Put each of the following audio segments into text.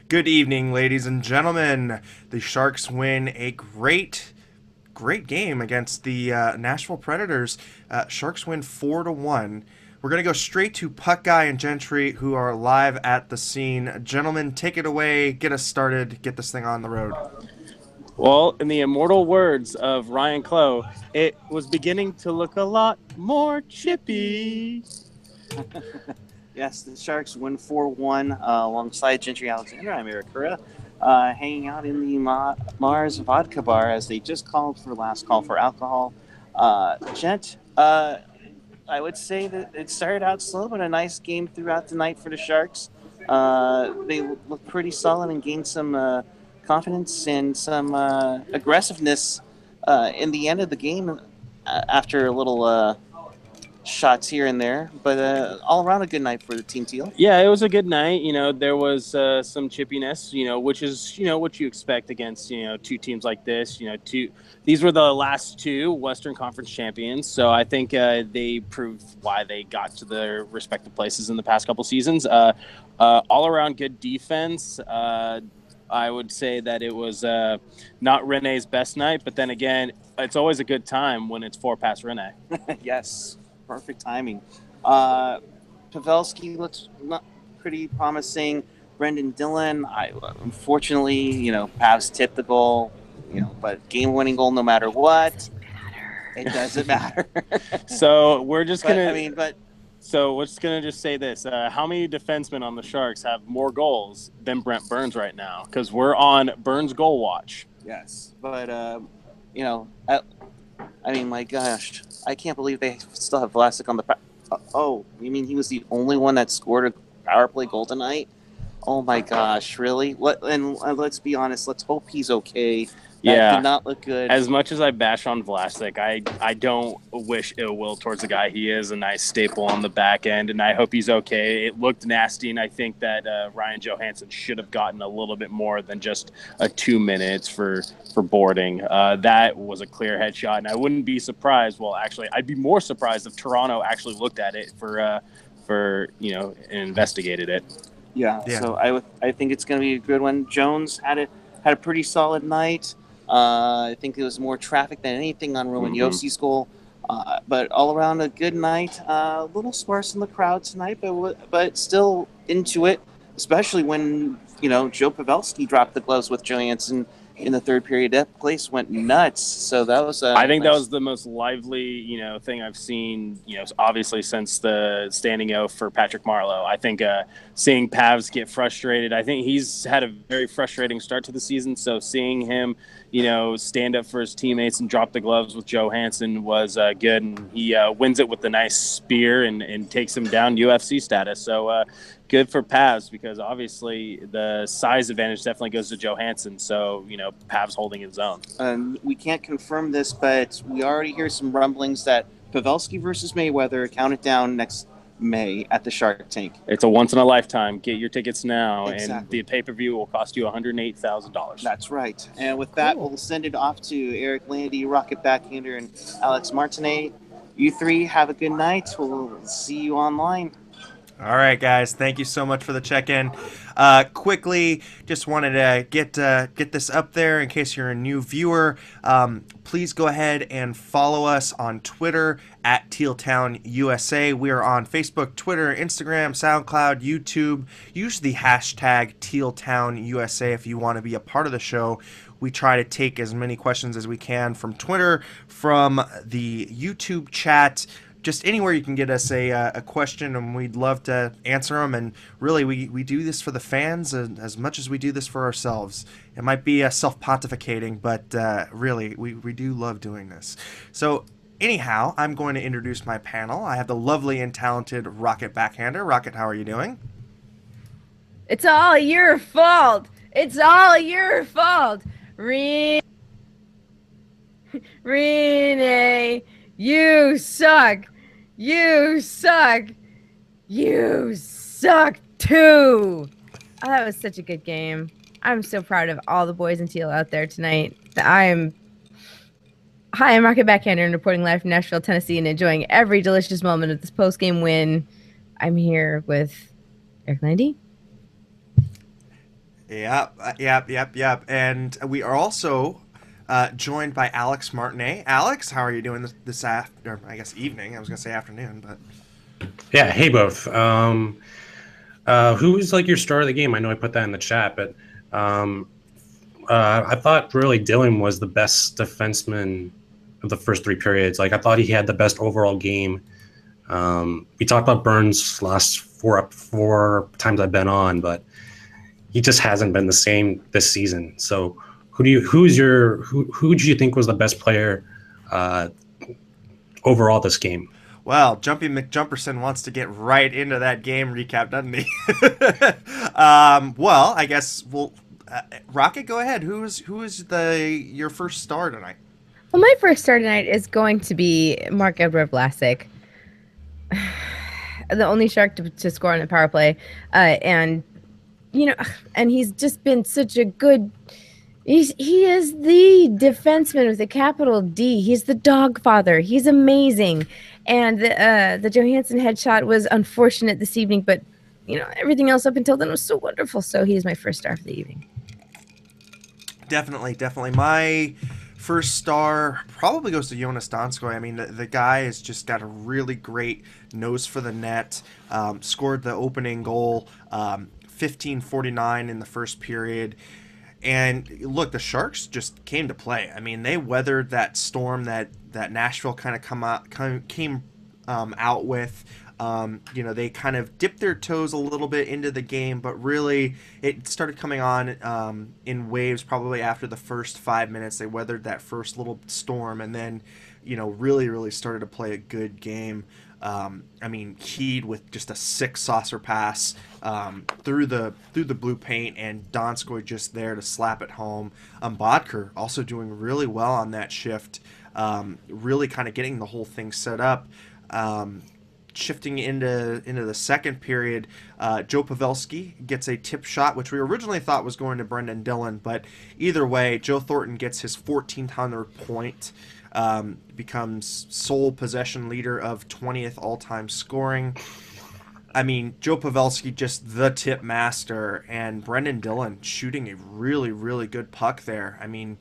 Good evening, ladies and gentlemen. The Sharks win a great game against the Nashville Predators. Sharks win 4-1. We're going to go straight to Puck Guy and Gentry, who are live at the scene. Gentlemen, take it away. Get us started. Get this thing on the road. Well, in the immortal words of Ryan Clough, it was beginning to look a lot more chippy. Yes, the Sharks win 4-1 alongside Gentry Alexander. I'm Eric Curra, hanging out in the Mars Vodka Bar as they just called for last call for alcohol. Gent, I would say that it started out slow, but a nice game throughout the night for the Sharks. They looked pretty solid and gained some confidence and some aggressiveness in the end of the game after a little shots here and there, but all around a good night for the Team Teal. Yeah, it was a good night. There was some chippiness, which is, what you expect against, two teams like this. These were the last two Western Conference champions. So I think they proved why they got to their respective places in the past couple seasons. All around good defense. I would say that it was not Rene's best night, but then again, it's always a good time when it's 4 past Rene. Yes. Perfect timing. Pavelski looks pretty promising. Brendan Dillon, unfortunately, Pavs tipped the goal, but game-winning goal no matter what. It doesn't matter. So we're just So we're just gonna just say this: how many defensemen on the Sharks have more goals than Brent Burns right now? Because we're on Burns goal watch. Yes, but my gosh, I can't believe they still have Vlasic on the. Oh, you mean he was the only one that scored a power play goal tonight? Oh my gosh, really? Let's be honest. Let's hope he's okay. That did not look good. As much as I bash on Vlasic, I don't wish ill will towards the guy. He is a nice staple on the back end, and I hope he's okay. It looked nasty, and I think that Ryan Johansson should have gotten a little bit more than just 2 minutes for boarding. That was a clear headshot, and I wouldn't be surprised. Well, actually, I'd be more surprised if Toronto actually looked at it and investigated it. Yeah. So I think it's going to be a good one. Jones had a pretty solid night. I think there was more traffic than anything on Roman Yossi's goal. But all around a good night. A little sparse in the crowd tonight, but still into it, especially when, Joe Pavelski dropped the gloves with Johansson in the third period. That place went nuts. So that was I think that was the most lively, thing I've seen, obviously since the standing O for Patrick Marleau. I think seeing Pavs get frustrated, I think he's had a very frustrating start to the season. So seeing him, stand up for his teammates and drop the gloves with Johansson was good. And he wins it with a nice spear and takes him down UFC status. So good for Pavs because obviously the size advantage definitely goes to Johansson. So, Pavs holding his own. We can't confirm this, but we already hear some rumblings that Pavelski versus Mayweather counted down next May at the Shark Tank. It's a once in a lifetime. Get your tickets now, Exactly. And the pay-per-view will cost you $108,000. That's right. And with that, we'll send it off to Eric Landi, Rocket Backhander, and Alex Martinet. You three have a good night. We'll see you online. All right, guys. Thank you so much for the check-in. Quickly, just wanted to get this up there in case you're a new viewer. Please go ahead and follow us on Twitter at Tealtown USA. We are on Facebook, Twitter, Instagram, SoundCloud, YouTube. Use the hashtag Tealtown USA if you want to be a part of the show. We try to take as many questions as we can from Twitter, from the YouTube chat, just anywhere you can get us a question, and we'd love to answer them. And really, we do this for the fans as much as we do this for ourselves. It might be self-pontificating, but really, we do love doing this. So anyhow, I'm going to introduce my panel. I have the lovely and talented Rocket Backhander. Rocket, how are you doing? It's all your fault. It's all your fault. Renee, you suck. You suck. You suck too. Oh, that was such a good game. I'm so proud of all the boys in Teal out there tonight. Hi, I'm Rocket Backhander and reporting live from Nashville, Tennessee, and enjoying every delicious moment of this post-game win. I'm here with Eric Landi. Yep. And we are also joined by Alex Martinet. Alex, how are you doing this after? I guess evening. I was gonna say afternoon, but Yeah, hey both. Who was like your star of the game? I know I put that in the chat, but um, I thought really Dylan was the best defenseman of the first three periods. Like I thought he had the best overall game. We talked about Burns last four times I've been on, but he just hasn't been the same this season. So who do you think was the best player uh, overall this game? well, Jumpy McJumperson wants to get right into that game recap, doesn't he? Well, I guess we'll Rocket. Go ahead. Who is your first star tonight? Well, my first star tonight is going to be Marc-Edouard Vlasic, the only Shark to score on the power play, and he's just been such a good. He is the defenseman with a capital D. He's the dog father. He's amazing, and the Johansson headshot was unfortunate this evening, but everything else up until then was so wonderful. So he's my first star for the evening. Definitely. My first star probably goes to Jonas Donskoy. I mean, the guy has just got a really great nose for the net. Scored the opening goal, 15:49 in the first period. And look, the Sharks just came to play. I mean, they weathered that storm that Nashville kind of came out with. They kind of dipped their toes a little bit into the game, but really it started coming on in waves probably after the first 5 minutes. They weathered that first little storm and then, really started to play a good game. Keyed with just a sick saucer pass through the blue paint, and Donskoy just there to slap it home. Bodker also doing really well on that shift, really kind of getting the whole thing set up. Shifting into the second period, Joe Pavelski gets a tip shot, which we originally thought was going to Brendan Dillon, but either way, Joe Thornton gets his 1,400 point. Becomes sole possession leader of 20th all-time scoring. I mean, Joe Pavelski just the tip master, and Brendan Dillon shooting a really, really good puck there. I mean,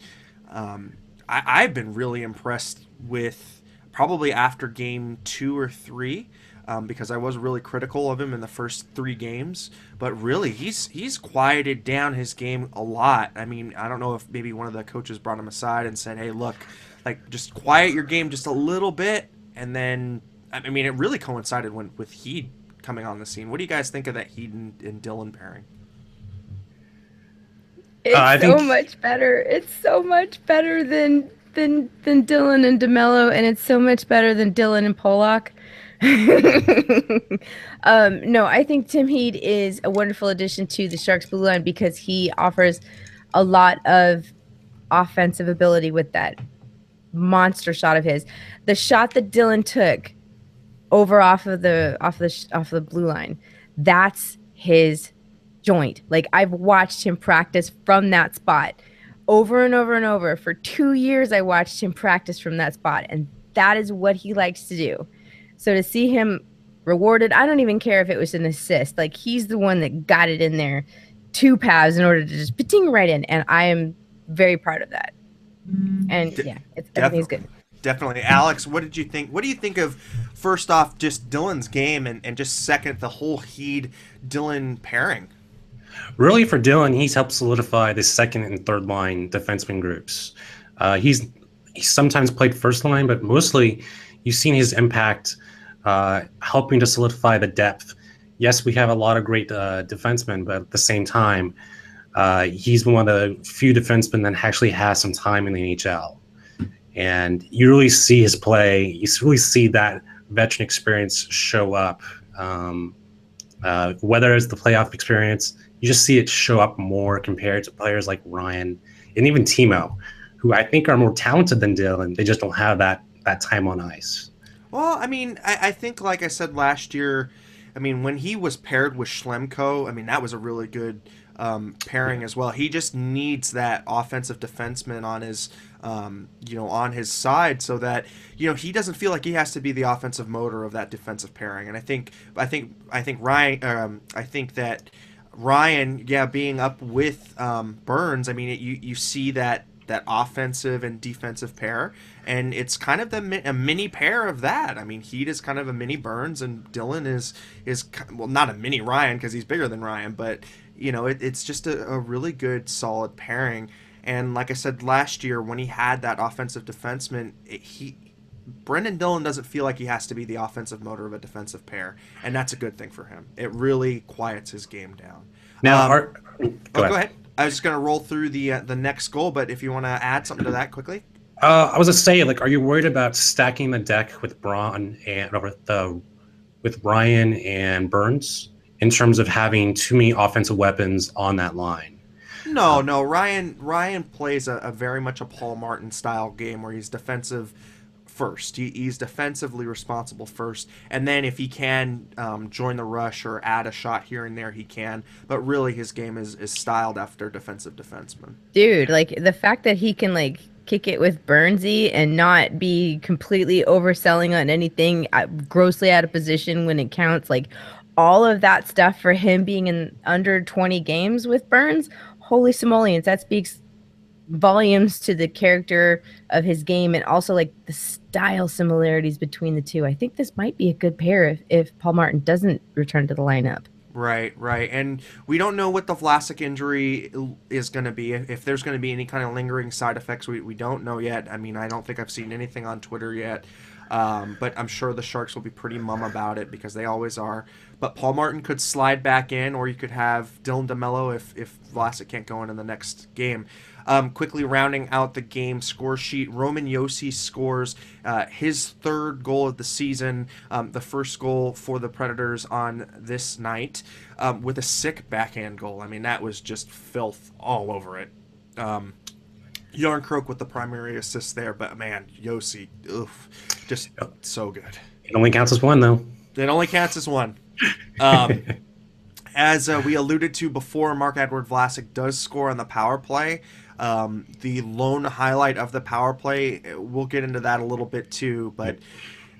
I've been really impressed with probably after game 2 or 3, because I was really critical of him in the first 3 games, but really he's quieted down his game a lot. I mean, I don't know if maybe one of the coaches brought him aside and said, hey, look, like, just quiet your game just a little bit. And then, I mean, it really coincided with Heed coming on the scene. What do you guys think of that Heed and Dillon pairing? It's so much better. It's so much better than Dillon and DeMello, and it's so much better than Dillon and Pollock. No, I think Tim Heed is a wonderful addition to the Sharks blue line because he offers a lot of offensive ability with that monster shot of his. The shot that Dillon took over off of the blue line, that's his joint. Like, I've watched him practice from that spot over and over and over. For 2 years I watched him practice from that spot, and that is what he likes to do. So to see him rewarded, I don't even care if it was an assist. Like, he's the one that got it in there 2 paths in order to just pating right in, and I am very proud of that. And everything's good. Definitely. Alex, what did you think? What do you think of, first off, just Dillon's game, and just second, the whole Heed-Dillon pairing? Really, for Dillon, he's helped solidify the second and third line defenseman groups. He's sometimes played first line, but mostly you've seen his impact helping to solidify the depth. Yes, we have a lot of great defensemen, but at the same time, he's one of the few defensemen that actually has some time in the NHL. And you really see his play. You really see that veteran experience show up. Whether it's the playoff experience, you just see it show up more compared to players like Ryan and even Timo, who I think are more talented than Dillon. They just don't have that time on ice. Well, I mean, I think, like I said last year, I mean, when he was paired with Schlemko, I mean, that was a really good pairing as well. He just needs that offensive defenseman on his, on his side, so that he doesn't feel like he has to be the offensive motor of that defensive pairing. And I think Ryan, I think that Ryan, yeah, being up with Burns, I mean, you see that offensive and defensive pair, and it's kind of a mini pair of that. I mean, Heat is kind of a mini Burns, and Dylan is well, not a mini Ryan because he's bigger than Ryan, but it's just a really good solid pairing. And like I said last year, when he had that offensive defenseman, Brendan Dillon doesn't feel like he has to be the offensive motor of a defensive pair, and that's a good thing for him. It really quiets his game down. Now, Go ahead. I was just going to roll through the next goal, but if you want to add something to that quickly. I was gonna say, like, are you worried about stacking the deck with Braun and with Ryan and Burns in terms of having too many offensive weapons on that line? No. Ryan plays a very much a Paul Martin style game where he's defensive first. He's defensively responsible first, and then if he can join the rush or add a shot here and there, he can. But really, his game is styled after defensive defenseman. Dude, like the fact that he can like kick it with Burnsy and not be completely overselling on anything, grossly out of position when it counts, like all of that stuff for him being in under 20 games with Burns. Holy simoleons, that speaks volumes to the character of his game and also like the style similarities between the two. I think this might be a good pair if Paul Martin doesn't return to the lineup. Right. And we don't know what the Vlasic injury is going to be. If there's going to be any kind of lingering side effects, we don't know yet. I mean, I don't think I've seen anything on Twitter yet. But I'm sure the Sharks will be pretty mum about it because they always are. But Paul Martin could slide back in, or you could have Dylan DeMello if Vlasic can't go in the next game. Quickly rounding out the game score sheet, Roman Josi scores his third goal of the season, the first goal for the Predators on this night, with a sick backhand goal. I mean, that was just filth all over it. Yarncroke with the primary assist there, but man, Josi, just so good. It only counts as one, though. It only counts as one. As we alluded to before, Marc-Edouard Vlasic does score on the power play. The lone highlight of the power play, we'll get into that a little bit too, but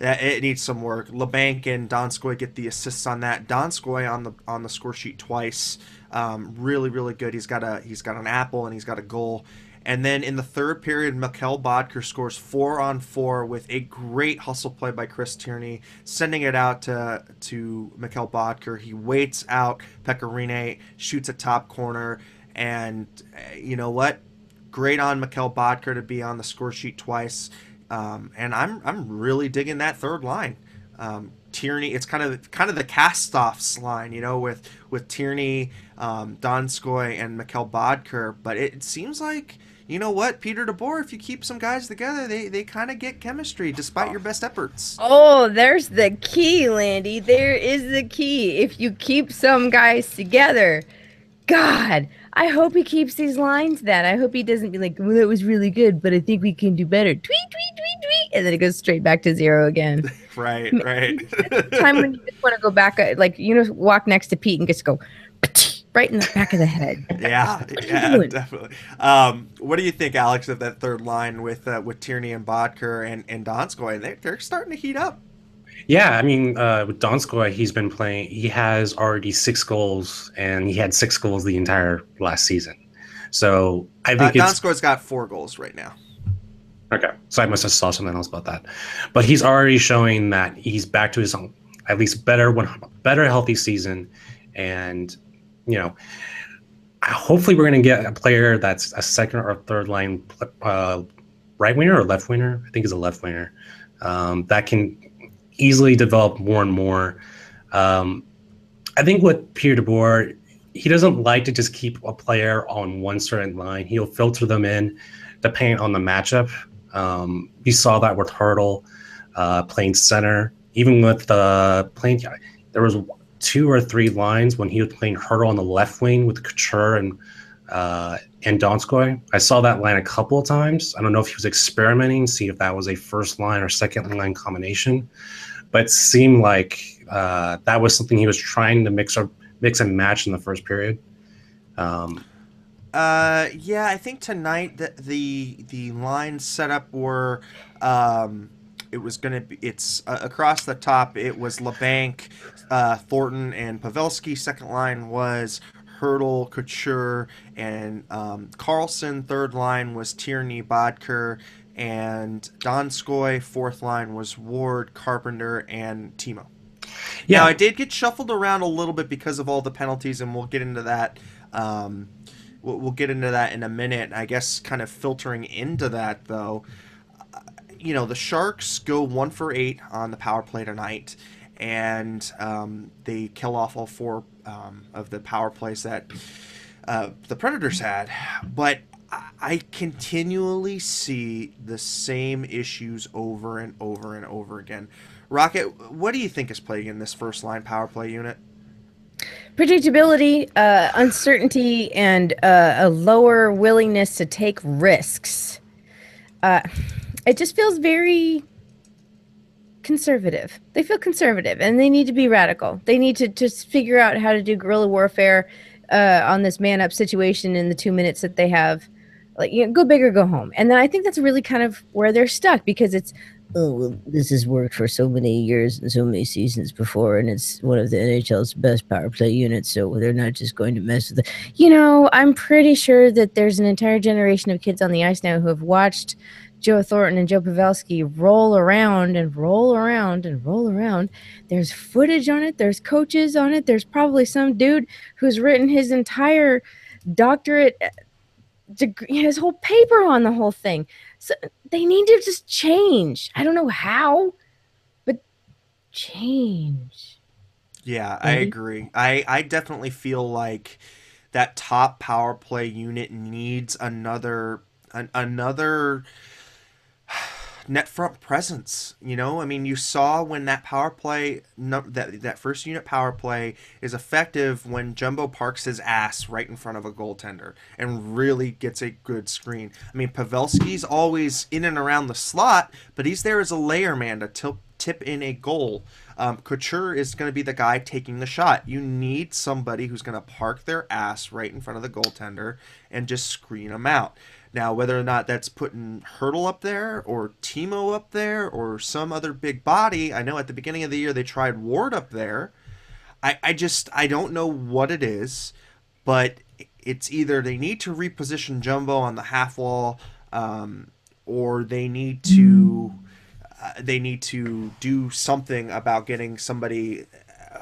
it needs some work. LeBanc and Donskoy get the assists on that. Donskoy on the score sheet twice. Really, really good. He's got an apple and he's got a goal. And then in the third period, Mikkel Bodker scores 4-on-4 with a great hustle play by Chris Tierney, sending it out to Mikkel Bodker. He waits out Pecorine, shoots a top corner, and you know what? Great on Mikkel Bodker to be on the score sheet twice. And I'm really digging that third line. Tierney, it's kind of the cast-offs line, with Tierney, Donskoy, and Mikkel Bodker. But it seems like, you know what, Peter DeBoer, if you keep some guys together, they kind of get chemistry despite your best efforts. Oh, there's the key, Landy. There is the key. If you keep some guys together, God, I hope he keeps these lines then. I hope he doesn't be like, well, that was really good, but I think we can do better. Tweet, tweet, tweet, tweet. And then it goes straight back to zero again. Right. That's the time when you just want to go back, walk next to Pete and just go right in the back of the head. Yeah, definitely. What do you think, Alex, of that third line with Tierney and Bodker and Donskoy? They're starting to heat up. Yeah, I mean, with Donskoy, he's been playing. He has already 6 goals, and he had 6 goals the entire last season. So I think Donskoy's got 4 goals right now. Okay, so I must have saw something else about that. But he's already showing that he's back to his own, at least better healthy season, and hopefully we're going to get a player that's a second or third line right winger or left winger. I think he's a left winger that can easily develop more and more. I think with Peter DeBoer, he doesn't like to just keep a player on one certain line. He'll filter them in depending on the matchup. We saw that with Hurdle playing center. Even with playing, there was 2 or 3 lines when he was playing Hurdle on the left wing with Couture and Donskoy. I saw that line a couple of times. I don't know if he was experimenting, see if that was a first line or second line combination, but it seemed like that was something he was trying to mix and match in the first period. Yeah, I think tonight the line setup were it was going to be across the top. It was LeBanc, Thornton, and Pavelski. Second line was Hurdle, Couture, and Carlson. Third line was Tierney, Bodker, and Donskoy. Fourth line was Ward, Carpenter, and Timo. Yeah. Now, I did get shuffled around a little bit because of all the penalties, and we'll get into that. We'll get into that in a minute. I guess kind of filtering into that, though, the Sharks go 1 for 8 on the power play tonight, and they kill off all 4 of the power plays that the Predators had. But I continually see the same issues over and over and over again. Rocket, what do you think is plaguing this first line power play unit? Predictability, uncertainty, and a lower willingness to take risks. It just feels very conservative. They feel conservative, and they need to be radical. They need to just figure out how to do guerrilla warfare on this man-up situation in the 2 minutes that they have. Like, go big or go home. And then I think that's really kind of where they're stuck, because it's, oh, well, this has worked for so many years and so many seasons before, and it's one of the NHL's best power play units, so they're not just going to mess with it. I'm pretty sure that there's an entire generation of kids on the ice now who have watched Joe Thornton and Joe Pavelski roll around and roll around and roll around. There's footage on it. There's coaches on it. There's probably some dude who's written his entire doctorate degree, his whole paper on the whole thing. So they need to just change. I don't know how, but change. Yeah, I agree. I definitely feel like that top power play unit needs another net front presence. You saw when that power play, that first unit power play is effective when Jumbo parks his ass right in front of a goaltender and really gets a good screen. Pavelski's always in and around the slot, but he's there as a layer man to tip in a goal. Couture is going to be the guy taking the shot. You need somebody who's going to park their ass right in front of the goaltender and just screen them out. Now, whether or not that's putting Hurdle up there or Timo up there or some other big body, I know at the beginning of the year they tried Ward up there. I don't know what it is, but it's either they need to reposition Jumbo on the half wall, or they need to do something about getting somebody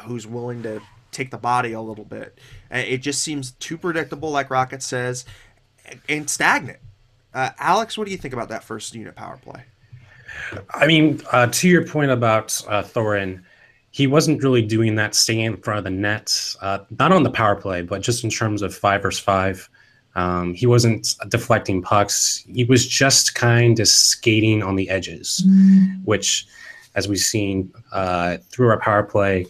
who's willing to take the body a little bit. It just seems too predictable, like Rocket says, and stagnant. Alex, what do you think about that first unit power play? To your point about Thorin, he wasn't really doing that staying in front of the net, not on the power play, but just in terms of 5 versus 5. He wasn't deflecting pucks. He was just kind of skating on the edges, which, as we've seen through our power play,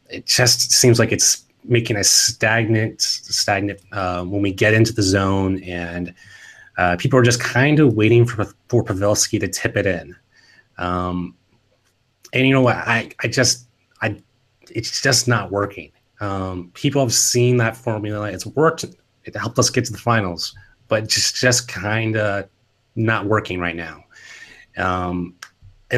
it just seems like it's making us stagnant when we get into the zone, and people are just kind of waiting for Pavelski to tip it in. And you know what? It's just not working. People have seen that formula. It's worked. It helped us get to the finals, but just kind of not working right now. And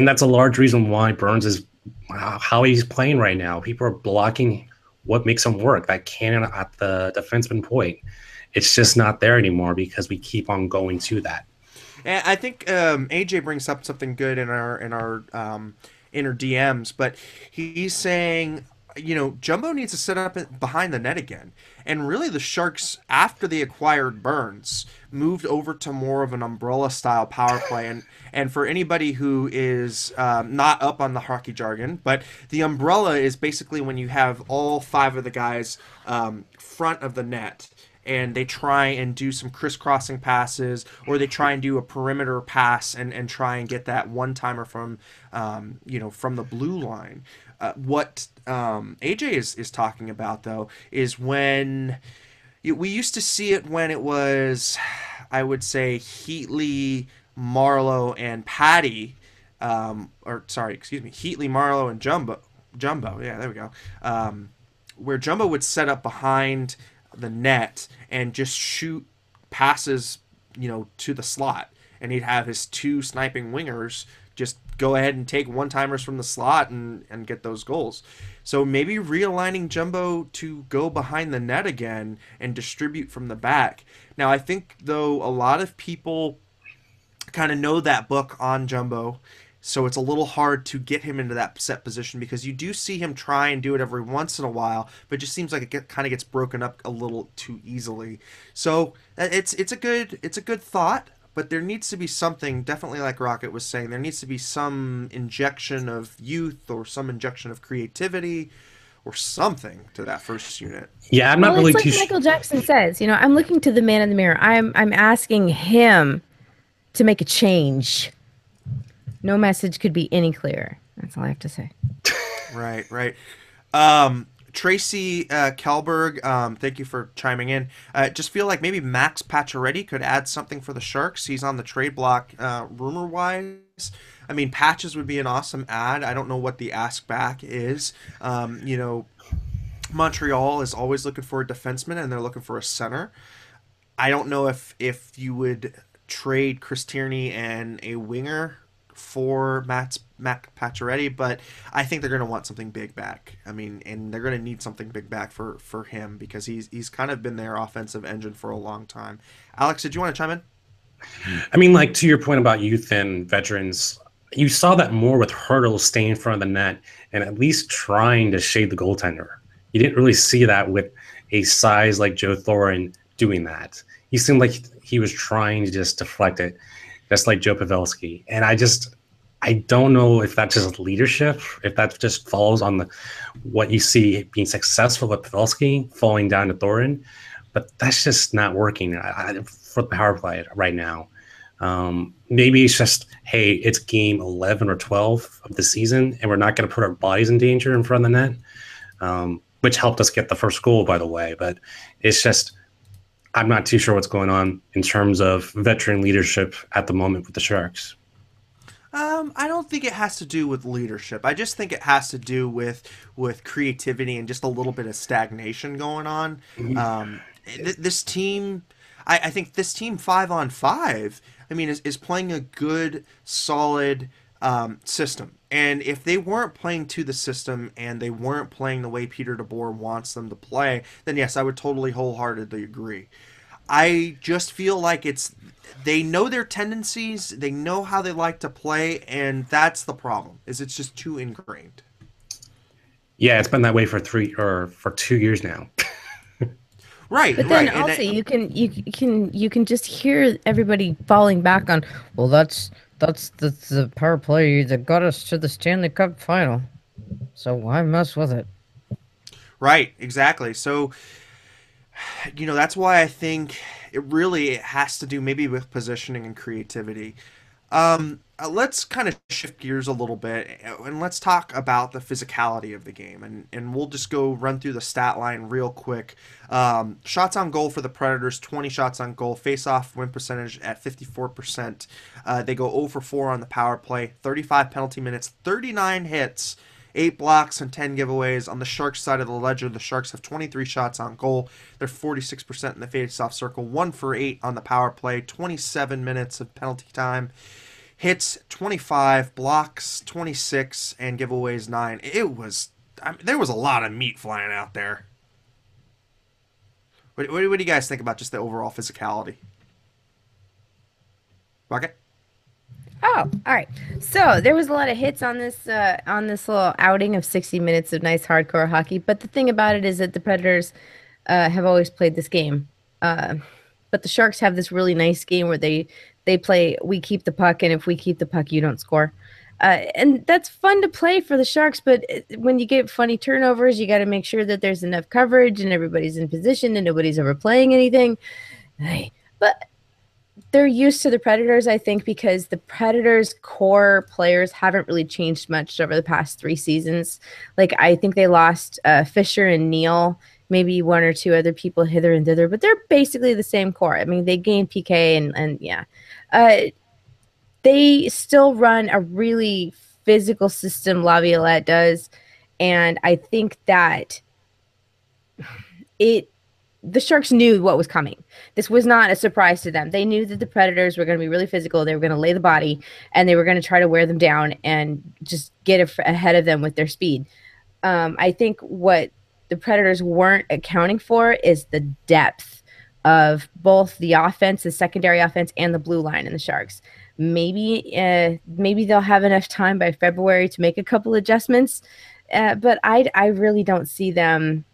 that's a large reason why Burns is how he's playing right now. People are blocking what makes him work. That cannon at the defenseman point, it's just not there anymore because we keep on going to that. And I think AJ brings up something good in our inner DMs, but he's saying, Jumbo needs to set up behind the net again. And really the Sharks, after they acquired Burns, moved over to more of an umbrella-style power play. And for anybody who is not up on the hockey jargon, but the umbrella is basically when you have all 5 of the guys front of the net, and they try and do some crisscrossing passes, or they try and do a perimeter pass and try and get that one-timer from the blue line. What AJ is talking about, though, is when we used to see it when it was, I would say, Heatley, Marlowe, and Patty, Heatley, Marlowe, and Jumbo. Yeah, there we go. Where Jumbo would set up behind the net and just shoot passes, to the slot, and he'd have his 2 sniping wingers just go ahead and take one-timers from the slot and get those goals. So maybe realigning Jumbo to go behind the net again and distribute from the back. Now, I think, though, a lot of people kind of know that book on Jumbo, so it's a little hard to get him into that set position because you do see him try and do it every once in a while, but it just seems like it kind of gets broken up a little too easily. So it's a good thought, but there needs to be something, definitely like Rocket was saying, there needs to be some injection of youth or some injection of creativity or something to that first unit. Yeah, I'm not really it's too like Michael Jackson says, I'm looking to the man in the mirror. I'm asking him to make a change. No message could be any clearer. That's all I have to say. Right. Tracy Kelberg, thank you for chiming in. Just feel like maybe Max Pacioretty could add something for the Sharks. He's on the trade block rumor-wise. I mean, Patches would be an awesome add. I don't know what the ask back is. Montreal is always looking for a defenseman, and they're looking for a center. I don't know if you would trade Chris Tierney and a winger for Matt Pacioretty, but I think they're going to want something big back. I mean, and they're going to need something big back for him because he's kind of been their offensive engine for a long time. Alex, did you want to chime in? I mean, like, to your point about youth and veterans, you saw that more with Hurdle staying in front of the net and at least trying to shade the goaltender. You didn't really see that with a size like Joe Thorin doing that. He seemed like he was trying to just deflect it, just like Joe Pavelski. And I don't know if that's just leadership, if that just falls on what you see being successful with Pavelski falling down to Thorin, but that's just not working for the power play right now. Maybe it's just, hey, it's game 11 or 12 of the season, and we're not going to put our bodies in danger in front of the net, which helped us get the first goal, by the way. But it's just, I'm not too sure what's going on in terms of veteran leadership at the moment with the Sharks. I don't think it has to do with leadership. I just think it has to do with creativity and just a little bit of stagnation going on. This team, I think this team 5-on-5, I mean, is playing a good, solid system. And if they weren't playing to the system and they weren't playing the way Peter DeBoer wants them to play, then yes, I would totally wholeheartedly agree. I just feel like they know their tendencies, they know how they like to play, and that's the problem. It's just too ingrained. Yeah, it's been that way for 2 years now. Right, but then right. Also, you can just hear everybody falling back on. Well, that's the power play that got us to the Stanley Cup final. So why mess with it? Right, exactly. So, that's why I think it has to do maybe with positioning and creativity. Let's kind of shift gears a little bit and let's talk about the physicality of the game. And we'll just go run through the stat line real quick. Shots on goal for the Predators, 20 shots on goal. Face-off win percentage at 54%. They go 0 for 4 on the power play, 35 penalty minutes, 39 hits, 8 blocks and 10 giveaways. On the Sharks side of the ledger, the Sharks have 23 shots on goal. They're 46% in the face-off circle, 1 for 8 on the power play, 27 minutes of penalty time. Hits 25, blocks 26, and giveaways 9. There was a lot of meat flying out there. What do you guys think about just the overall physicality? Rocket? Oh, all right. So there was a lot of hits on this little outing of 60 minutes of nice hardcore hockey. But the thing about it is that the Predators have always played this game. But the Sharks have this really nice game where they play, we keep the puck, and if we keep the puck, you don't score. And that's fun to play for the Sharks, but when you get funny turnovers, you got to make sure that there's enough coverage and everybody's in position and nobody's overplaying anything. But they're used to the Predators, I think, because the Predators' core players haven't really changed much over the past 3 seasons. Like, I think they lost Fisher and Neal, maybe 1 or 2 other people hither and thither, but they're basically the same core. I mean, they gained PK and yeah. They still run a really physical system, Laviolette does, and I think that it the Sharks knew what was coming. This was not a surprise to them. They knew that the Predators were going to be really physical. They were going to lay the body, and they were going to try to wear them down and just get ahead of them with their speed. I think what the Predators weren't accounting for is the depth of both the offense, the secondary offense, and the blue line in the Sharks. Maybe they'll have enough time by February to make a couple adjustments, but I really don't see them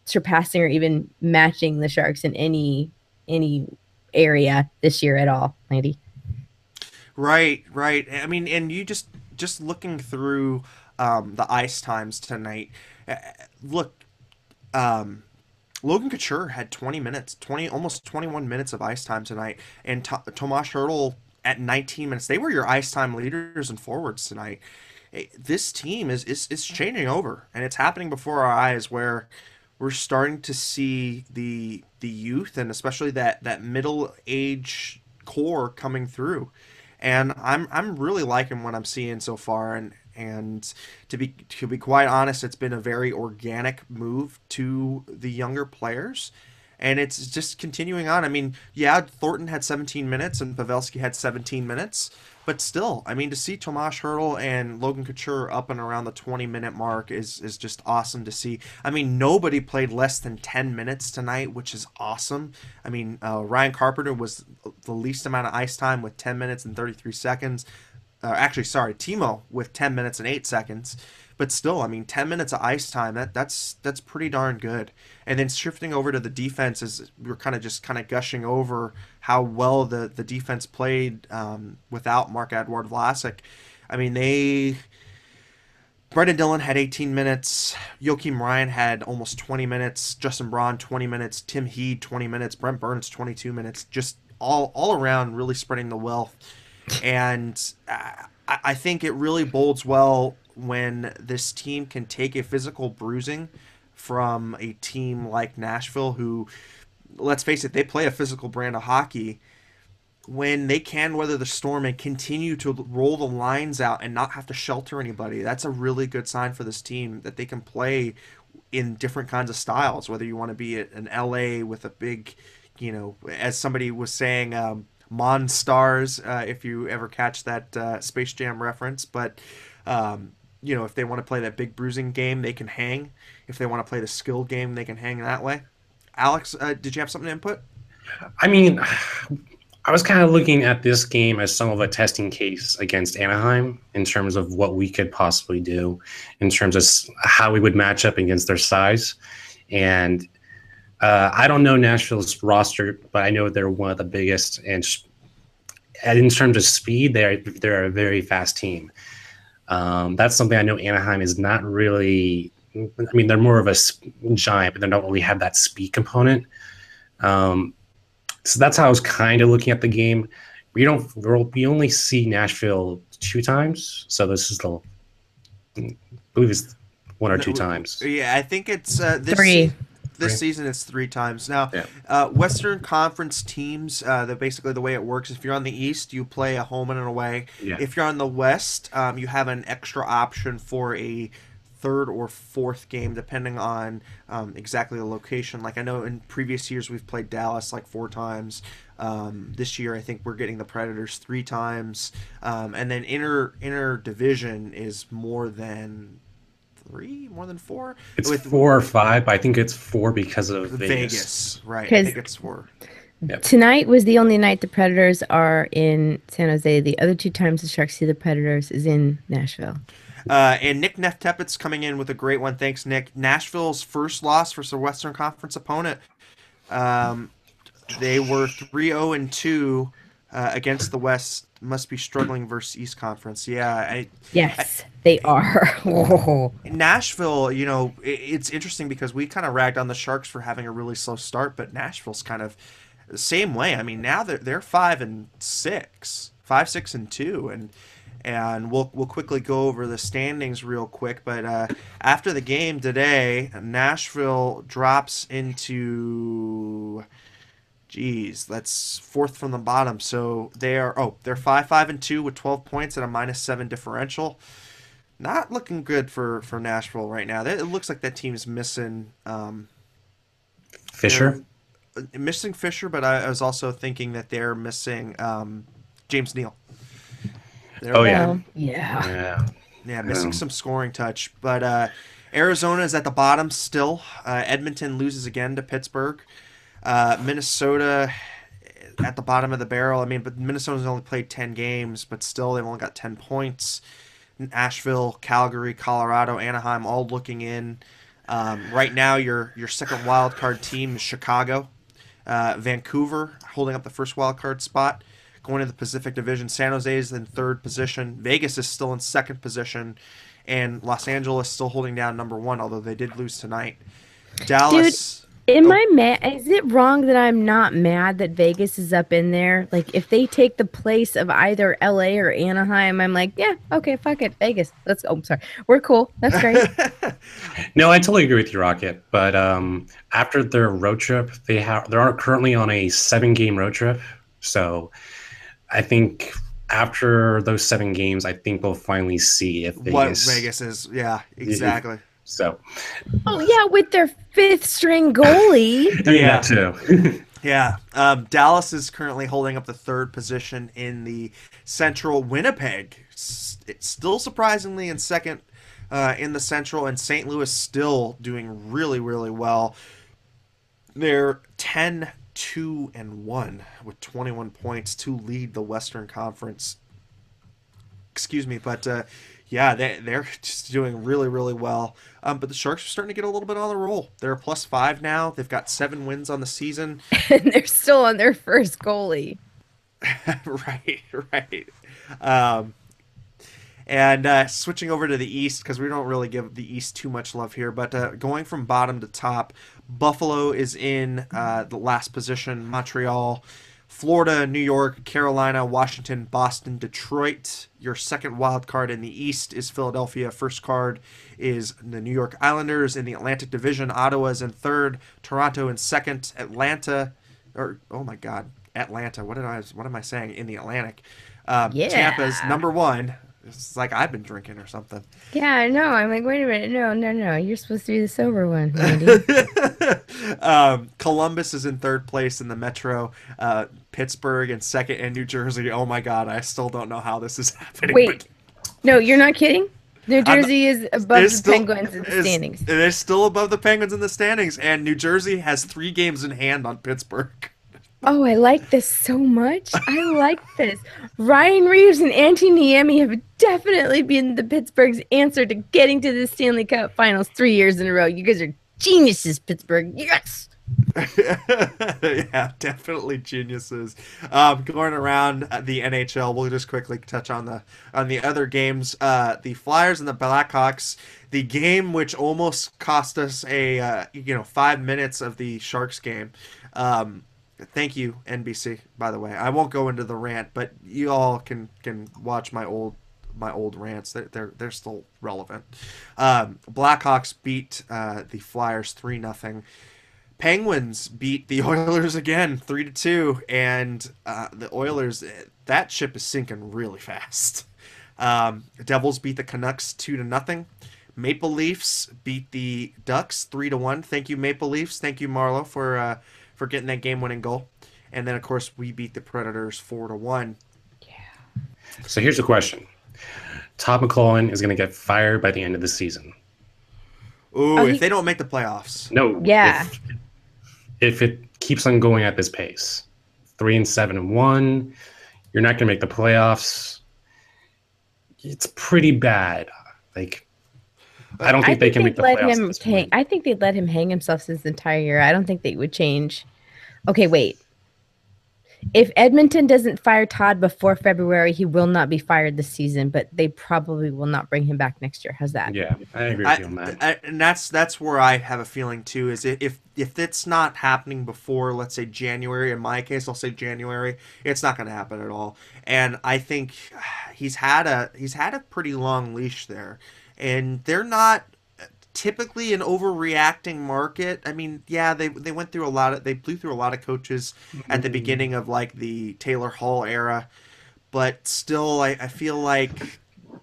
surpassing or even matching the Sharks in any area this year at all, Landi. Right. I mean, and you just looking through the ice times tonight. Look, Logan Couture had 20 minutes, almost 21 minutes of ice time tonight, and Tomas Hertl at 19 minutes. They were your ice time leaders and forwards tonight. This team is changing over, and it's happening before our eyes, where we're starting to see the youth and especially that middle age core coming through. And I'm really liking what I'm seeing so far, and to be quite honest, it's been a very organic move to the younger players, and it's just continuing on. I mean, yeah, Thornton had 17 minutes and Pavelski had 17 minutes, but still, I mean, to see Tomas Hertl and Logan Couture up and around the 20-minute mark is just awesome to see. I mean, nobody played less than 10 minutes tonight, which is awesome. I mean, Ryan Carpenter was the least amount of ice time with 10 minutes and 33 seconds. Actually, sorry, Timo with 10 minutes and 8 seconds. But still, I mean, 10 minutes of ice time, that's pretty darn good. And then shifting over to the defense, as we're kind of gushing over how well the defense played without Marc-Edouard Vlasic. I mean, Brendan Dillon had 18 minutes. Joakim Ryan had almost 20 minutes. Justin Braun, 20 minutes. Tim Heed, 20 minutes. Brent Burns, 22 minutes. Just all around really spreading the wealth. And I think it really bodes well when this team can take a physical bruising from a team like Nashville, who, let's face it, they play a physical brand of hockey. When they can weather the storm and continue to roll the lines out and not have to shelter anybody, that's a really good sign for this team, that they can play in different kinds of styles, whether you want to be an LA with a big, as somebody was saying, Monstars, if you ever catch that Space Jam reference. But if they want to play that big bruising game, they can hang. If they want to play the skill game, they can hang that way. Alex, did you have something to input? I mean, I was kind of looking at this game as some of a testing case against Anaheim in terms of what we could possibly do, in terms of how we would match up against their size. And I don't know Nashville's roster, but I know they're one of the biggest. And in terms of speed, they're a very fast team. That's something I know Anaheim is not really. I mean, they're more of a giant, but they don't really have that speed component. So that's how I was kind of looking at the game. We only see Nashville 2 times, so this is I believe it's 1 or 2 times. Yeah, I think it's 3. This season it's 3 times. Now, Western Conference teams, basically the way it works, if you're on the East, you play a home and an away. Yeah. If you're on the West, you have an extra option for a 3rd or 4th game, depending on exactly the location. Like, I know in previous years we've played Dallas like 4 times. This year I think we're getting the Predators 3 times. And then inter division is more than 3, more than 4. It's 4 or 5, but I think it's 4 because of Vegas. Right? I think it's 4. Yep. Tonight was the only night the Predators are in San Jose. The other 2 times the Sharks see the Predators is in Nashville. And Nick Neftepet's coming in with a great one. Thanks, Nick. Nashville's first loss versus a Western Conference opponent. They were 3-0-2 against the West. Must be struggling versus East Conference. Yeah. They are. Nashville, it's interesting because we kind of ragged on the Sharks for having a really slow start, but Nashville's kind of the same way. I mean, now they're 5-6, 5-6-2, and we'll quickly go over the standings real quick. But after the game today, Nashville drops into, that's 4th from the bottom. So they're 5-5-2 with 12 points and a -7 differential. Not looking good for Nashville right now. It looks like that team's missing Fisher. missing Fisher, but I was also thinking that they're missing James Neal. Oh yeah, Well, yeah. yeah. Yeah, missing some scoring touch. But Arizona is at the bottom still. Edmonton loses again to Pittsburgh. Minnesota at the bottom of the barrel. I mean, but Minnesota's only played 10 games, but still they've only got 10 points. Nashville, Calgary, Colorado, Anaheim, all looking in. Right now, your second wild card team is Chicago. Vancouver holding up the first wild card spot. Going to the Pacific Division, San Jose is in third position. Vegas is still in second position. And Los Angeles still holding down number one, although they did lose tonight. Dallas... Am I mad? Is it wrong that I'm not mad that Vegas is up in there? Like, if they take the place of either LA or Anaheim, I'm like, yeah, okay, fuck it, Vegas. Let's go. Oh, sorry, we're cool. That's great. No, I totally agree with you, Rocket. But after their road trip, they're currently on a 7-game road trip. So I think after those 7 games, I think we'll finally see if what Vegas is. Yeah, exactly. So, oh yeah, with their 5th string goalie. Yeah, too. Yeah, Dallas is currently holding up the third position in the Central. Winnipeg, it's still surprisingly in second in the Central, and St. Louis still doing really, really well. They're 10-2-1 with 21 points to lead the Western Conference. Excuse me, but yeah, they're just doing really, really well. But the Sharks are starting to get a little bit on the roll. They're a +5 now. They've got 7 wins on the season. And they're still on their first goalie. Right. And switching over to the East, because we don't really give the East too much love here, but going from bottom to top, Buffalo is in the last position. Montreal, Florida, New York, Carolina, Washington, Boston, Detroit. Your second wild card in the East is Philadelphia. First card is the New York Islanders. In the Atlantic Division, Ottawa is in third, Toronto in second, Atlanta. What am I saying? In the Atlantic. Yeah. Tampa's number 1. It's like I've been drinking or something. Yeah, I know. I'm like, wait a minute. No. You're supposed to be the sober one, Randy. Columbus is in third place in the Metro. Pittsburgh in second, and New Jersey. Oh my God, I still don't know how this is happening. Wait, no, you're not kidding? New Jersey is above the Penguins in the standings. It is still above the Penguins in the standings, and New Jersey has 3 games in hand on Pittsburgh. Oh, I like this so much. I like this. Ryan Reeves and Antti Niemi have definitely been the Pittsburgh's answer to getting to the Stanley Cup Finals 3 years in a row. You guys are geniuses, Pittsburgh. Yes. Yeah, definitely geniuses. Going around the NHL, we'll just quickly touch on the other games. The Flyers and the Blackhawks. The game which almost cost us 5 minutes of the Sharks game. Thank you, NBC, by the way. I won't go into the rant, but you all can watch my old rants. They're still relevant. Blackhawks beat the Flyers 3-0. Penguins beat the Oilers again 3-2, and the Oilers, that ship is sinking really fast. Devils beat the Canucks 2-0. Maple Leafs beat the Ducks 3-1. Thank you, Maple Leafs. Thank you, Marlo, for getting that game-winning goal. And then, of course, we beat the Predators 4-1. Yeah. So here's the question. Todd McLellan is going to get fired by the end of the season. Ooh, if they don't make the playoffs. No. Yeah. If it keeps on going at this pace, 3-7-1, you're not going to make the playoffs. It's pretty bad. Like, I don't think they can make the playoffs. I think they'd let him hang himself this entire year. I don't think they would change. Okay, wait. If Edmonton doesn't fire Todd before February, he will not be fired this season, but they probably will not bring him back next year. How's that? Yeah, I agree with you on that. And that's where I have a feeling too, is if it's not happening before, let's say January, in my case I'll say January, it's not going to happen at all. And I think he's had a pretty long leash there. And they're not typically an overreacting market. I mean, yeah, they went through they blew through a lot of coaches at the beginning of like the Taylor Hall era, but still, I feel like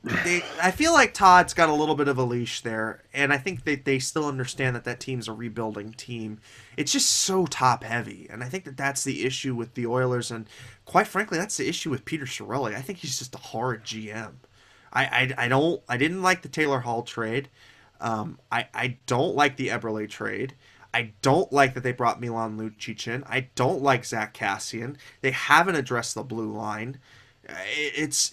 I feel like Todd's got a little bit of a leash there, and I think they still understand that team's a rebuilding team. It's just so top heavy, and I think that's the issue with the Oilers, and quite frankly, that's the issue with Peter Chiarelli. I think he's just a horrid GM. I didn't like the Taylor Hall trade. I don't like the Eberle trade. I don't like that they brought Milan Lucic in. I don't like Zach Cassian. They haven't addressed the blue line. It's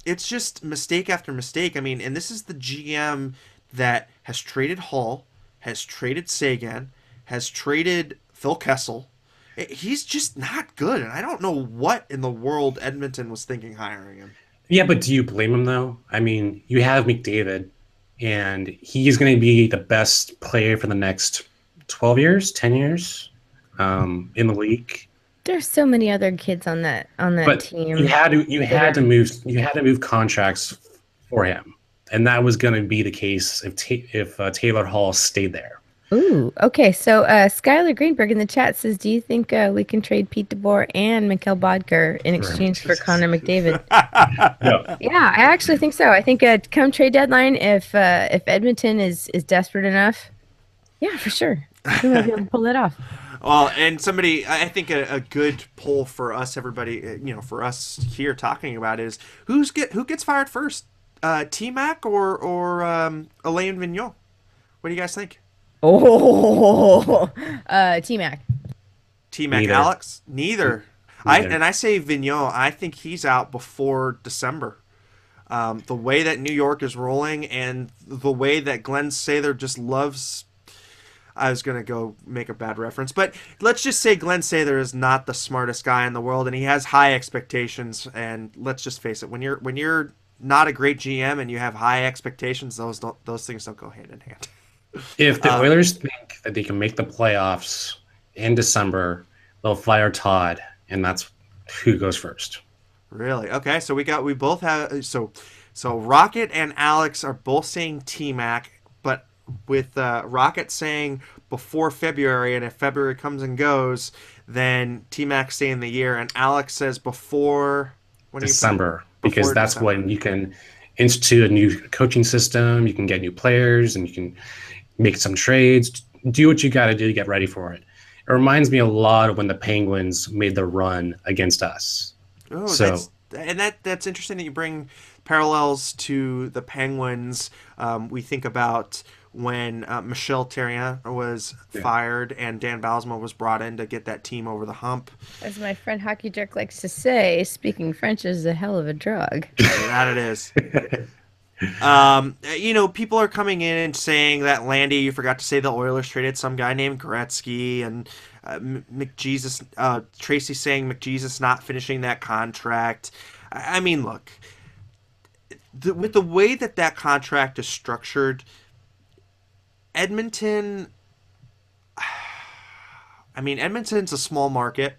just mistake after mistake. I mean, and this is the GM that has traded Hall, has traded Sagan, has traded Phil Kessel. He's just not good, and I don't know what in the world Edmonton was thinking hiring him. Yeah, but do you blame him though? I mean, you have McDavid, and he's going to be the best player for the next 12 years, 10 years, in the league. There's so many other kids on that team. You had to move contracts for him, and that was going to be the case if Taylor Hall stayed there. Ooh, okay. So Skylar Greenberg in the chat says, "Do you think we can trade Pete DeBoer and Mikhail Bodker in exchange for Connor McDavid?" No. Yeah, I actually think so. I think come trade deadline, if Edmonton is desperate enough, yeah, for sure, we might be able to pull that off. Well, and somebody, I think a good poll for us, everybody, for us here talking about is who gets fired first, T-Mac or Alain Vigneault? What do you guys think? Oh, T-Mac. T-Mac, Neither. Alex? Neither. Neither. I say Vigneault. I think he's out before December. The way that New York is rolling and the way that Glenn Sather just loves. I was gonna go make a bad reference, but let's just say Glenn Sather is not the smartest guy in the world, and he has high expectations. And let's just face it: when you're not a great GM and you have high expectations, those things don't go hand in hand. If the Oilers think that they can make the playoffs in December, they'll fire Todd, and that's who goes first. Really? Okay, so we both have so Rocket and Alex are both saying T-Mac, but with Rocket saying before February, and if February comes and goes, then T-Mac staying the year, and Alex says before December, because before that's December. when you can institute a new coaching system, you can get new players, and you can make some trades, do what you got to do to get ready for it. It reminds me a lot of when the Penguins made the run against us. Oh, So- that's interesting that you bring parallels to the Penguins. We think about when Michel Therrien was fired and Dan Bylsma was brought in to get that team over the hump. As my friend Hockey Jerk likes to say, speaking French is a hell of a drug. That it is. People are coming in and saying that Landi, you forgot to say the Oilers traded some guy named Gretzky, and McJesus, Tracy saying McJesus not finishing that contract. I mean, look, with the way that contract is structured, Edmonton's a small market,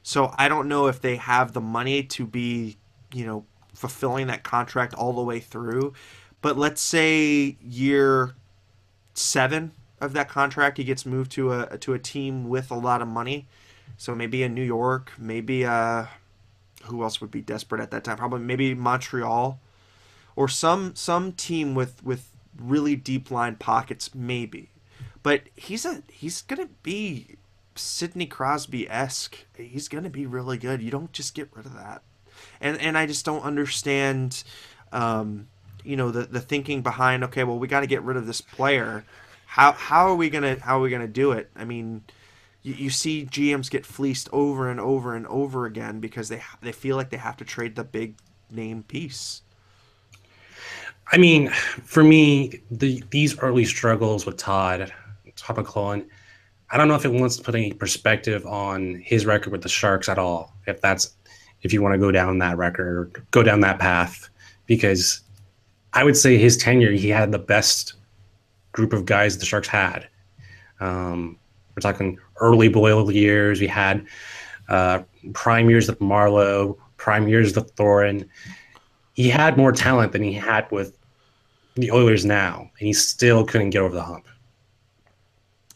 so I don't know if they have the money to be, fulfilling that contract all the way through. But let's say year 7 of that contract, he gets moved to a team with a lot of money. So maybe in New York, maybe who else would be desperate at that time? Probably maybe Montreal, or some team with really deep line pockets, maybe. But he's gonna be Sidney Crosby-esque. He's gonna be really good. You don't just get rid of that. And I just don't understand, the thinking behind. Okay, well, we got to get rid of this player. How are we gonna do it? I mean, you see GMs get fleeced over and over and over again because they feel like they have to trade the big name piece. I mean, for me, these early struggles with Todd McClellan, I don't know if it wants to put any perspective on his record with the Sharks at all. If you want to go down that record, or go down that path, because I would say his tenure, he had the best group of guys the Sharks had. We're talking early Boyle years. We had prime years with Marlowe, prime years with Thorin. He had more talent than he had with the Oilers now, and he still couldn't get over the hump.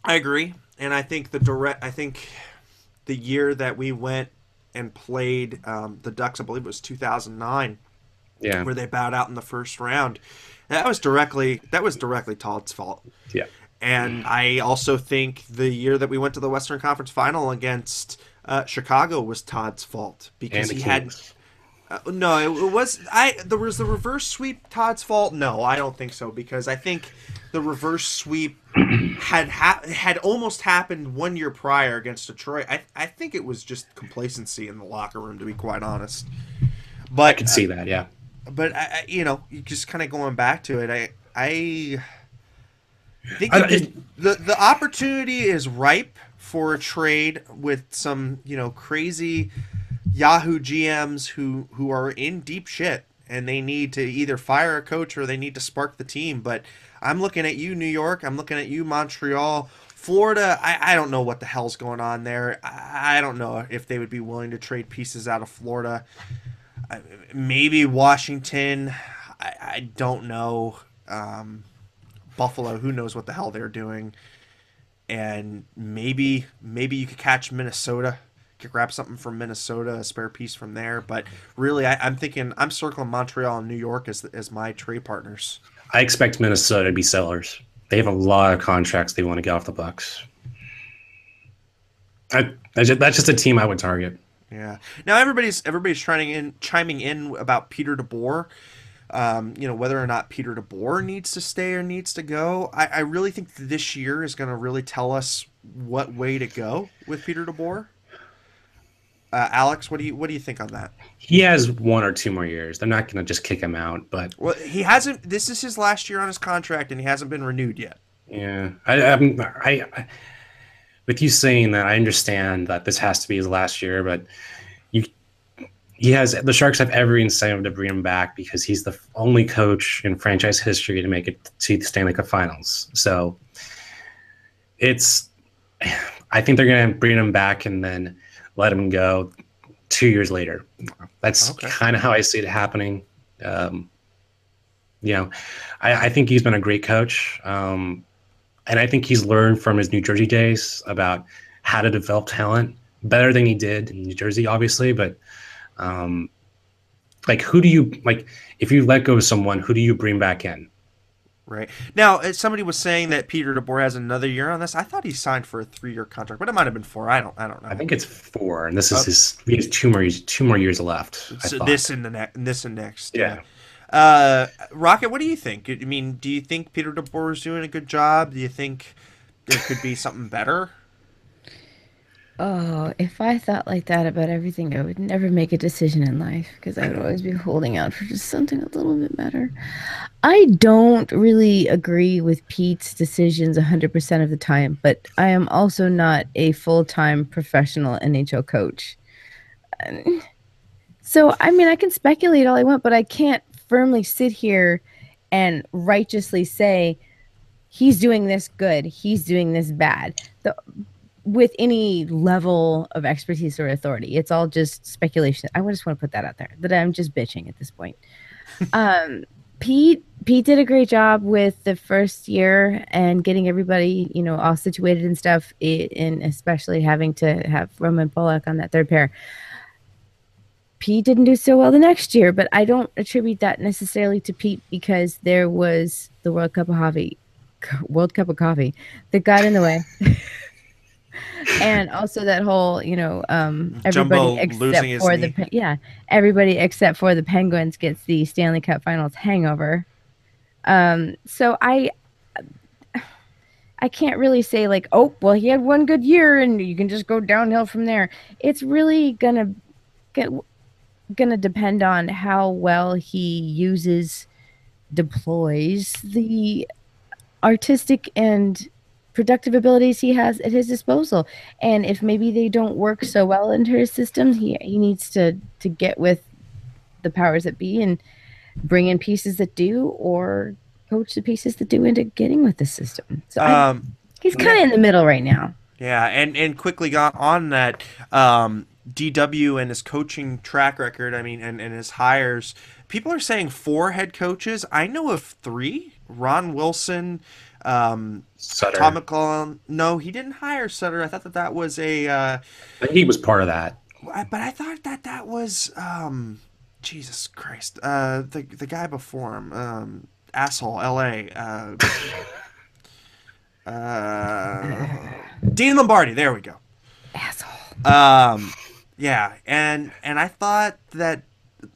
I agree, and I think the year that we went and played the Ducks, I believe it was 2009. Yeah. where they bowed out in the first round. That was directly Todd's fault. Yeah. And I also think the year that we went to the Western Conference Final against Chicago was Todd's fault because And the he had. Kings. No, it was there was the reverse sweep Todd's fault. No, I don't think so because I think the reverse sweep had almost happened 1 year prior against Detroit. I think it was just complacency in the locker room, to be quite honest. But I can see that, yeah. But you just kind of going back to it, I think that the opportunity is ripe for a trade with some crazy Yahoo GMs who are in deep shit and they need to either fire a coach or they need to spark the team. But I'm looking at you, New York. I'm looking at you, Montreal. Florida, I don't know what the hell's going on there. I don't know if they would be willing to trade pieces out of Florida. Maybe Washington. I don't know. Buffalo, who knows what the hell they're doing. And maybe you could catch Minnesota. Could grab something from Minnesota, a spare piece from there. But really, I'm thinking I'm circling Montreal and New York as my trade partners. I expect Minnesota to be sellers. They have a lot of contracts they want to get off the Bucks. That's just a team I would target. Yeah. Now everybody's chiming in about Peter DeBoer. Whether or not Peter DeBoer needs to stay or needs to go. I really think that this year is going to really tell us what way to go with Peter DeBoer. Alex, what do you think on that? He has 1 or 2 more years. They're not going to just kick him out, but he hasn't. This is his last year on his contract, and he hasn't been renewed yet. Yeah, I with you saying that, I understand that this has to be his last year, but the Sharks have every incentive to bring him back because he's the only coach in franchise history to make it to the Stanley Cup Finals. So I think they're going to bring him back and then let him go 2 years later. That's kind of how I see it happening. I think he's been a great coach. And I think he's learned from his New Jersey days about how to develop talent better than he did in New Jersey, obviously. But who do you if you let go of someone, who do you bring back in? Right. Now, somebody was saying that Peter DeBoer has another year on this. I thought he signed for a 3-year contract, but it might have been 4. I don't know. I think it's 4, and this is he has 2 more years left. So this and next. Yeah. Rocket, what do you think? I mean, do you think Peter DeBoer is doing a good job? Do you think there could be something better? Oh, if I thought like that about everything, I would never make a decision in life because I would always be holding out for just something a little bit better. I don't really agree with Pete's decisions 100% of the time, but I am also not a full-time professional NHL coach. So, I mean, I can speculate all I want, but I can't firmly sit here and righteously say he's doing this good, he's doing this bad. With any level of expertise or authority. It's all just speculation. I just want to put that out there, that I'm just bitching at this point. Pete did a great job with the first year and getting everybody, all situated and stuff, and especially having to have Roman Polak on that third pair. Pete didn't do so well the next year, but I don't attribute that necessarily to Pete because there was the World Cup of Coffee that got in the way. And also that whole, everybody except for everybody except for the Penguins gets the Stanley Cup Finals hangover. So I can't really say he had one good year and you can just go downhill from there. It's really gonna depend on how well he deploys the artistic and productive abilities he has at his disposal. And if maybe they don't work so well into his system, he needs to get with the powers that be and bring in pieces that do, or coach the pieces that do into getting with the system. So he's kind of in the middle right now. Yeah, and quickly got on that DW and his coaching track record, and his hires. People are saying 4 head coaches. I know of 3. Ron Wilson, Sutter. Tom McClellan. No, he didn't hire Sutter. I thought that was a. He was part of that. But I thought that was Jesus Christ. The guy before him, asshole, L.A. Dean Lombardi. There we go. Asshole. Yeah, and I thought that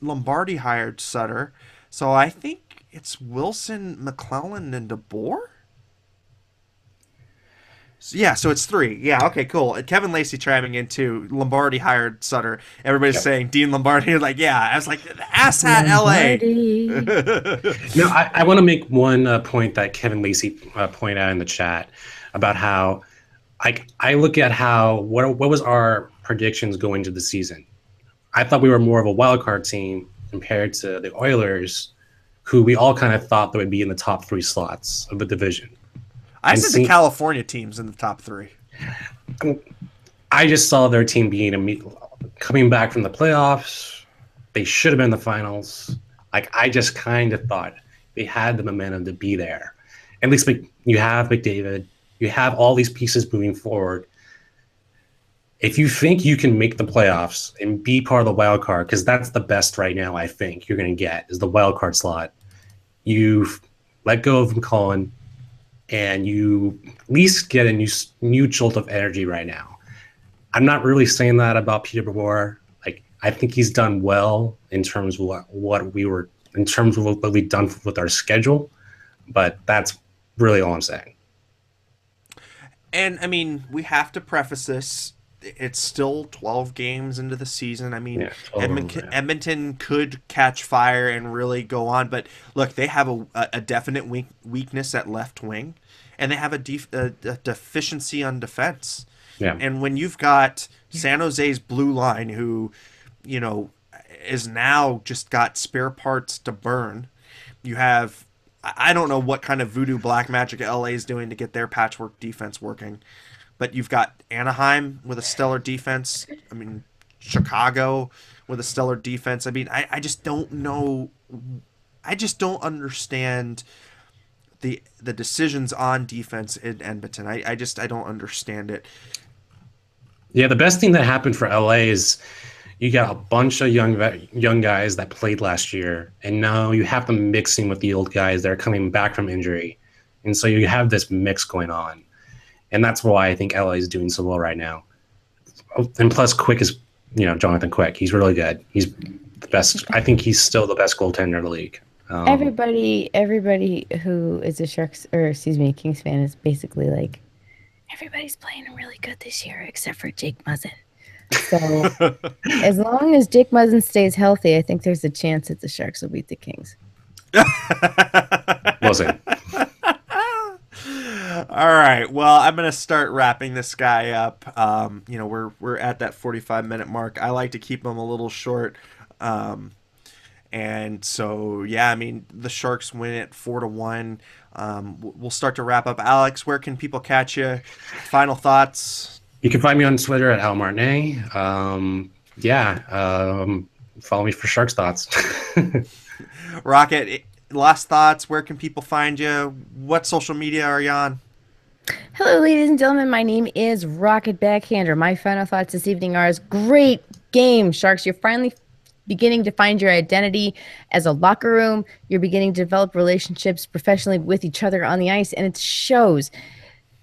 Lombardi hired Sutter, so I think it's Wilson, McClellan, and DeBoer. Yeah, so it's 3. Yeah, okay, cool. And Kevin Lacey chiming in too. Lombardi hired Sutter. Everybody's saying Dean Lombardi. Like, yeah, I was like, asshat LA. No, I want to make one point that Kevin Lacey pointed out in the chat about how, like, I look at how what was our predictions going into the season. I thought we were more of a wild card team compared to the Oilers, who we all kind of thought that would be in the top 3 slots of the division. I said the California teams in the top 3. I just saw their team coming back from the playoffs. They should have been in the finals. Like, I just kind of thought they had the momentum to be there. At least you have McDavid. You have all these pieces moving forward. If you think you can make the playoffs and be part of the wild card, because that's the best right now, I think you're going to get is the wild card slot. You've let go of McCollum, and you at least get a new jolt of energy right now. I'm not really saying that about Peter Boer. Like, I think he's done well in terms of what we've done with our schedule, but that's really all I'm saying. And I mean, we have to preface this. It's still 12 games into the season. I mean, Edmonton could catch fire and really go on. But look, they have a definite weakness at left wing, and they have a deficiency on defense. Yeah. And when you've got San Jose's blue line, who, you know, is now just got spare parts to burn, you have, I don't know what kind of voodoo black magic LA is doing to get their patchwork defense working. But you've got Anaheim with a stellar defense. I mean, Chicago with a stellar defense. I mean, I just don't know. I just don't understand the decisions on defense in Edmonton. I don't understand it. Yeah, the best thing that happened for LA is you got a bunch of young guys that played last year, and now you have them mixing with the old guys that are coming back from injury. And so you have this mix going on. And that's why I think LA is doing so well right now. And plus, Quick is, Jonathan Quick. He's really good. He's the best. I think he's still the best goaltender in the league. Everybody who is a Kings fan is basically like, everybody's playing really good this year except for Jake Muzzin. So as long as Jake Muzzin stays healthy, I think there's a chance that the Sharks will beat the Kings. We'll see. All right. Well, I'm gonna start wrapping this guy up. We're at that 45-minute mark. I like to keep them a little short. And so, yeah, I mean, the Sharks win it 4-1. We'll start to wrap up. Alex, where can people catch you? Final thoughts? You can find me on Twitter at Al Martinet. Follow me for Sharks Thoughts. Rocket, last thoughts. Where can people find you? What social media are you on? Hello, ladies and gentlemen. My name is Rocket Backhander. My final thoughts this evening are: great game, Sharks. You're finally beginning to find your identity as a locker room. You're beginning to develop relationships professionally with each other on the ice, and it shows.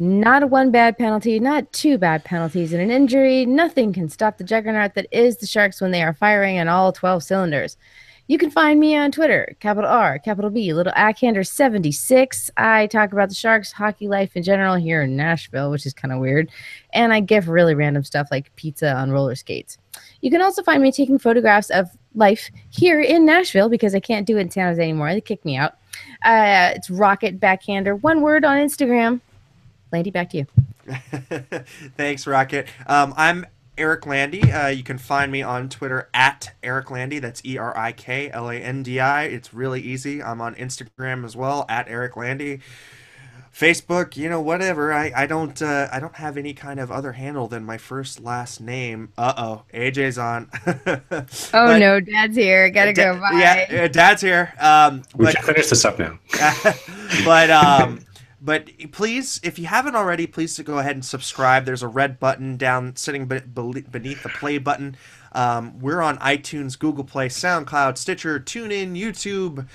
Not one bad penalty, not 2 bad penalties, and an injury. Nothing can stop the juggernaut that is the Sharks when they are firing on all 12 cylinders. You can find me on Twitter, capital R, capital B, little Ackhander76. I talk about the Sharks, hockey life in general here in Nashville, which is kind of weird. And I give really random stuff like pizza on roller skates. You can also find me taking photographs of life here in Nashville because I can't do it in San Jose anymore. They kicked me out. It's Rocket Backhander, one word on Instagram. Landi, back to you. Thanks, Rocket. I'm Eric Landi. You can find me on Twitter at Eric Landi. That's ErikLandi. It's really easy. I'm on Instagram as well at Eric Landi. Facebook, whatever. I don't have any kind of other handle than my first last name. AJ's on. No, Dad's here. Gotta go. Bye. Yeah, Dad's here. We should finish this up now. But please, if you haven't already, please go ahead and subscribe. There's a red button down sitting beneath the play button. We're on iTunes, Google Play, SoundCloud, Stitcher, TuneIn, YouTube.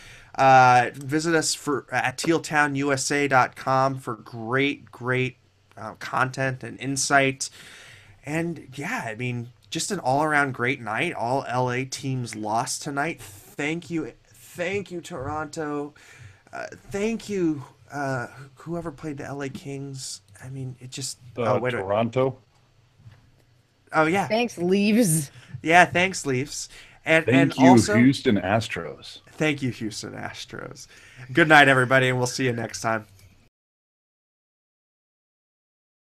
Visit us at tealtownusa.com for great content and insight. And yeah, I mean, just an all-around great night. All LA teams lost tonight. Thank you, Toronto. Thank you, whoever played the LA Kings. I mean, it just Toronto. Oh yeah. Thanks, Leaves. Yeah, thanks, Leafs. Thank you, also, Houston Astros. Thank you, Houston Astros. Good night, everybody, and we'll see you next time.